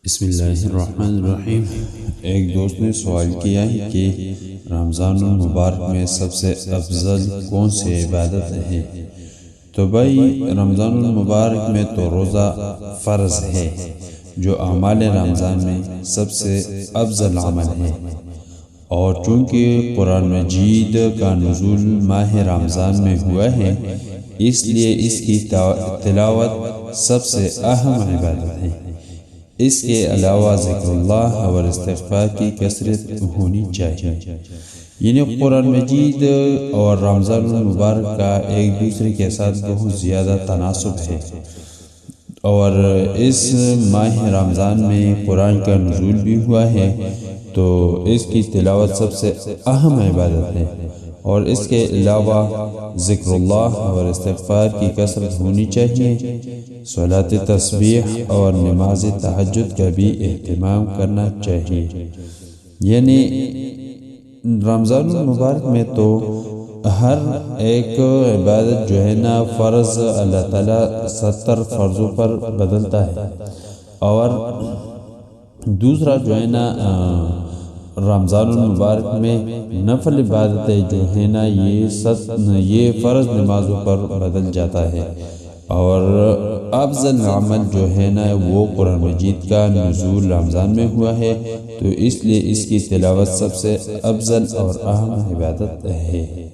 بسم اللہ الرحمن الرحیم۔ ایک دوست نے سوال کیا ہے کہ رمضان المبارک میں سب سے افضل کون سی عبادت ہے؟ تو بھائی رمضان المبارک میں تو روزہ فرض ہے جو اعمال رمضان میں سب سے افضل عمل ہے، اور چونکہ قرآن مجید کا نزول ماہ رمضان میں ہوا ہے اس لیے اس کی تلاوت سب سے اہم عبادت ہے۔ اس کے علاوہ ذکر اللہ اور استغفار کی کثرت ہونی چاہیے، یعنی قرآن مجید اور رمضان المبارک کا ایک دوسرے کے ساتھ بہت زیادہ تناسب ہے، اور اس ماہ رمضان میں قرآن کا نزول بھی ہوا ہے تو اس کی تلاوت سب سے اہم عبادت ہے، اور اس کے علاوہ ذکر اللہ اور استغفار کی کثرت ہونی چاہیے۔ صلاۃ تسبیح اور نماز تہجد کا بھی اہتمام کرنا چاہیے۔ یعنی رمضان المبارک میں تو ہر ایک عبادت جو ہے نا فرض اللہ تعالیٰ 70 فرضوں پر بدلتا ہے، اور دوسرا جو ہے نا رمضان المبارک میں نفل عبادتیں جو ہے نا یہ فرض نمازوں پر بدل جاتا ہے، اور افضل عمل جو ہے نا وہ قرآن مجید کا نزول رمضان میں ہوا ہے، تو اس لیے اس کی تلاوت سب سے افضل اور اہم عبادت ہے۔